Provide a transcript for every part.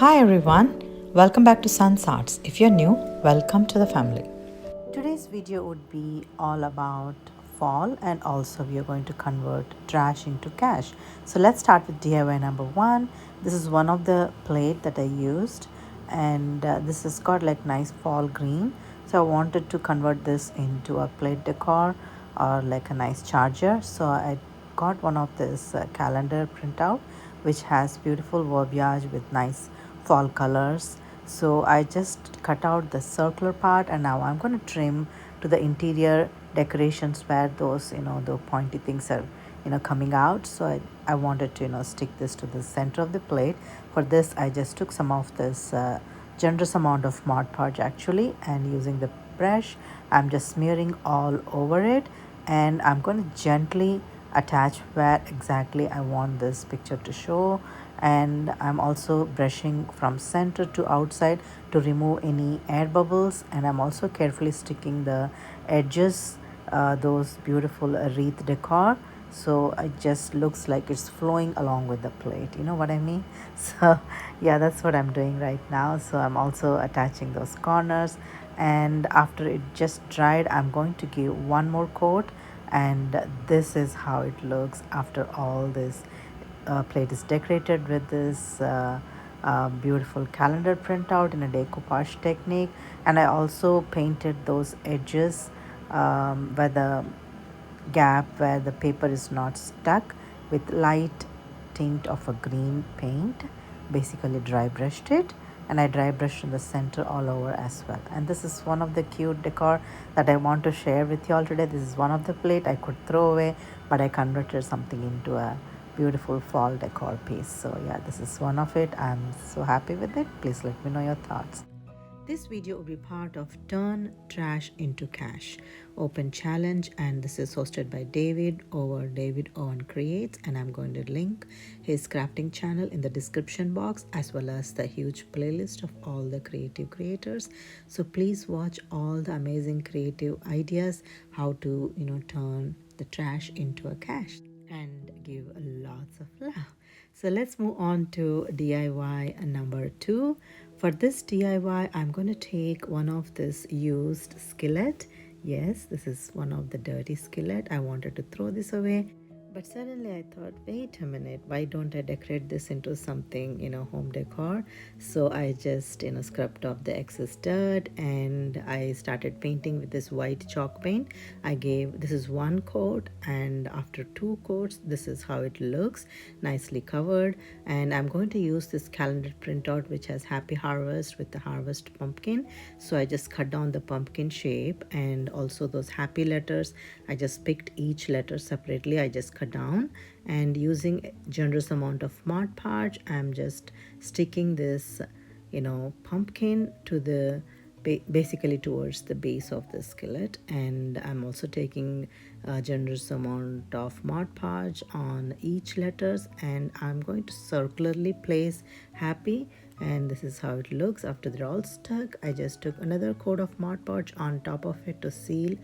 Hi everyone, welcome back to Sun's Arts. If you're new, welcome to the family. Today's video would be all about fall, and also we are going to convert trash into cash. So let's start with DIY number one. This is one of the plate that I used, and this has got like nice fall green. So I wanted to convert this into a plate decor or like a nice charger. So I got one of this calendar printout which has beautiful verbiage with nice fall colors. So I just cut out the circular part, and now I'm going to trim to the interior decorations where those the pointy things are coming out. So I wanted to stick this to the center of the plate. For this I just took some of this generous amount of Mod Podge actually, and using the brush I'm just smearing all over it, and I'm going to gently attach where exactly I want this picture to show. And I'm also brushing from center to outside to remove any air bubbles, and I'm also carefully sticking the edges, those beautiful wreath decor, so it just looks like it's flowing along with the plate, you know what I mean. So yeah, that's what I'm doing right now. So I'm also attaching those corners, and after it just dried I'm going to give one more coat, and this is how it looks after all this plate is decorated with this beautiful calendar printout in a decoupage technique. And I also painted those edges where the gap where the paper is not stuck with light tint of a green paint. Basically dry brushed it, and I dry brushed in the center all over as well. And this is one of the cute decor that I want to share with you all today. This is one of the plate I could throw away, but I converted something into a beautiful fall decor piece. So yeah, this is one of it. I'm so happy with it. Please let me know your thoughts. This video will be part of Turn Trash into Cash Open Challenge, and this is hosted by David over David Owen Creates, and I'm going to link his crafting channel in the description box, as well as the huge playlist of all the creative creators. So please watch all the amazing creative ideas how to turn the trash into a cash and give lots of love. So let's move on to DIY number two. For this DIY, I'm going to take one of this used skillet. Yes, this is one of the dirty skillet. I wanted to throw this away, but suddenly I thought, wait a minute, why don't I decorate this into something, home decor? So I just, scrubbed off the excess dirt, and I started painting with this white chalk paint. This is one coat, and after two coats, this is how it looks, nicely covered. And I'm going to use this calendar printout, which has Happy Harvest with the harvest pumpkin. So I just cut down the pumpkin shape, and also those happy letters. I just picked each letter separately. I just cut down, and using a generous amount of Mod Podge, I'm just sticking this pumpkin to the basically towards the base of the skillet. And I'm also taking a generous amount of Mod Podge on each letters, and I'm going to circularly place happy, and this is how it looks after they're all stuck. I just took another coat of Mod Podge on top of it to seal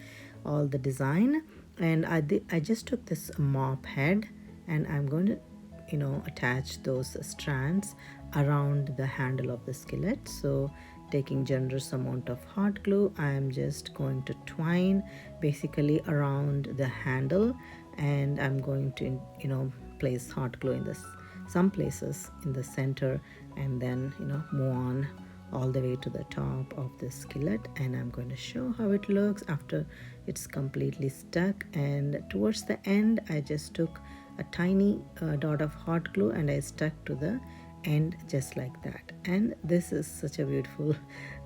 all the design. And I just took this mop head, and I'm going to attach those strands around the handle of the skillet. So taking generous amount of hot glue, I am just going to twine basically around the handle, and I'm going to place hot glue in this some places in the center, and then move on all the way to the top of the skillet. And I'm going to show how it looks after it's completely stuck. And towards the end, I just took a tiny dot of hot glue, and I stuck to the end just like that. And this is such a beautiful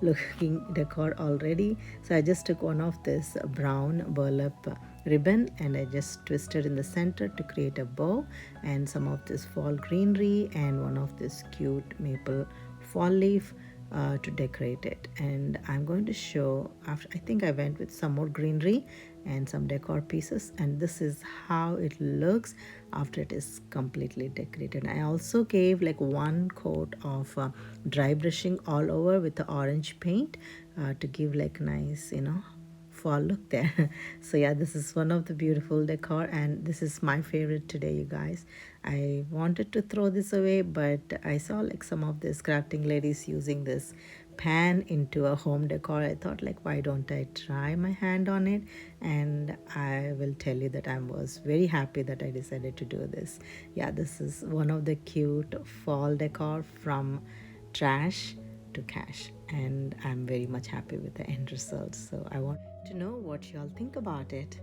looking decor already. So I just took one of this brown burlap ribbon, and I just twisted in the center to create a bow, and some of this fall greenery, and one of this cute maple fall leaf to decorate it. And I'm going to show after I think I went with some more greenery and some decor pieces, and this is how it looks after it is completely decorated. I also gave like one coat of dry brushing all over with the orange paint to give like nice fall look there. So yeah, this is one of the beautiful decor, and this is my favorite today, you guys. I wanted to throw this away, but I saw like some of these crafting ladies using this pan into a home decor. I thought like, why don't I try my hand on it? And I will tell you that I was very happy that I decided to do this. Yeah, this is one of the cute fall decor from trash to cash, and I'm very much happy with the end result. So I want to know what y'all think about it.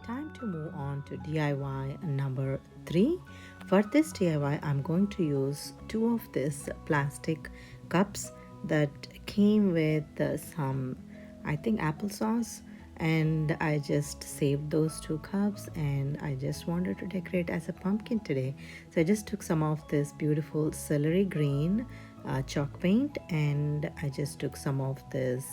Time to move on to DIY number 3. For this DIY, I'm going to use 2 of these plastic cups that came with some, I think, applesauce, and I just saved those 2 cups, and I just wanted to decorate as a pumpkin today. So I just took some of this beautiful celery green chalk paint, and I just took some of this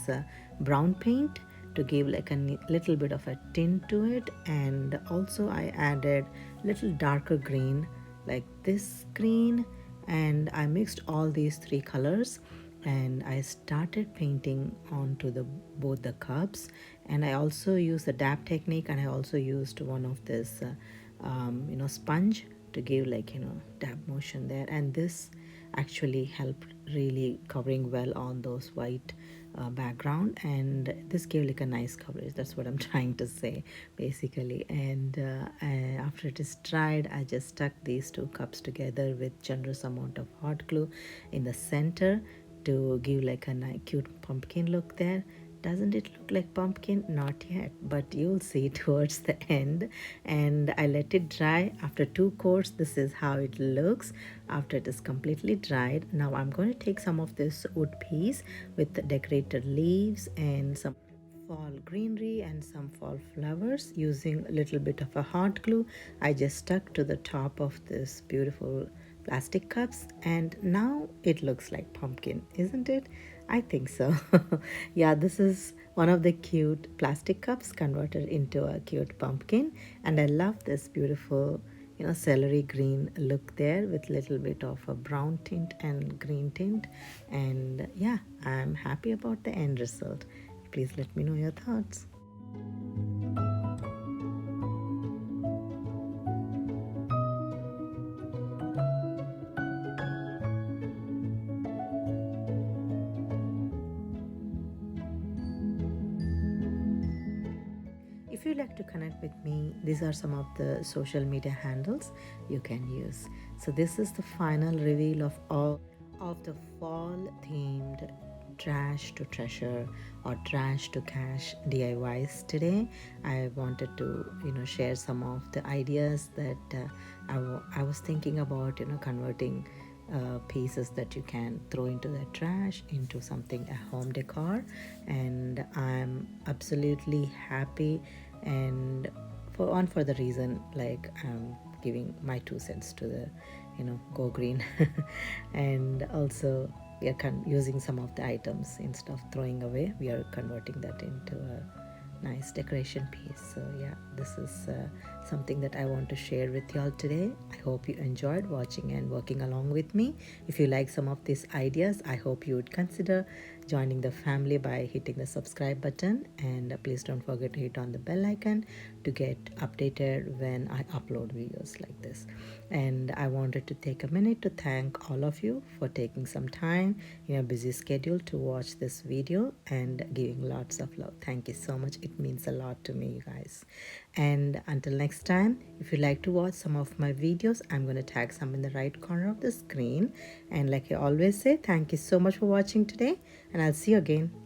brown paint to give like a little bit of a tint to it, and also I added little darker green like this green, and I mixed all these 3 colors, and I started painting onto the both the cups. And I also used the dab technique, and I also used one of this sponge to give like dab motion there, and this actually helped really covering well on those white background, and this gave like a nice coverage. That's what I'm trying to say basically. And after it is dried, I just stuck these 2 cups together with generous amount of hot glue in the center to give like a nice cute pumpkin look there. Doesn't it look like pumpkin? Not yet, but you'll see towards the end. And I let it dry. After 2 coats, this is how it looks after it is completely dried. Now I'm going to take some of this wood piece with the decorated leaves and some fall greenery and some fall flowers. Using a little bit of a hot glue, I just stuck to the top of this beautiful plastic cups, and now it looks like pumpkin, isn't it? I think so. Yeah, this is one of the cute plastic cups converted into a cute pumpkin, and I love this beautiful celery green look there with little bit of a brown tint and green tint. And yeah, I'm happy about the end result. Please let me know your thoughts. If you'd like to connect with me, these are some of the social media handles you can use. So this is the final reveal of all of the fall themed trash to treasure or trash to cash DIYs today. I wanted to share some of the ideas that I was thinking about converting pieces that you can throw into the trash into something a home decor, and I'm absolutely happy. And for the reason, like, I'm giving my 2 cents to the go green. And also we are using some of the items instead of throwing away, we are converting that into a nice decoration piece. So yeah, this is something that I want to share with y'all today. I hope you enjoyed watching and working along with me. If you like some of these ideas, I hope you would consider joining the family by hitting the subscribe button, and please don't forget to hit on the bell icon to get updated when I upload videos like this. And I wanted to take a minute to thank all of you for taking some time in your busy schedule to watch this video and giving lots of love. Thank you so much. It means a lot to me, you guys. And until next time, if you like to watch some of my videos, I'm going to tag some in the right corner of the screen. And like I always say, thank you so much for watching today, and I'll see you again.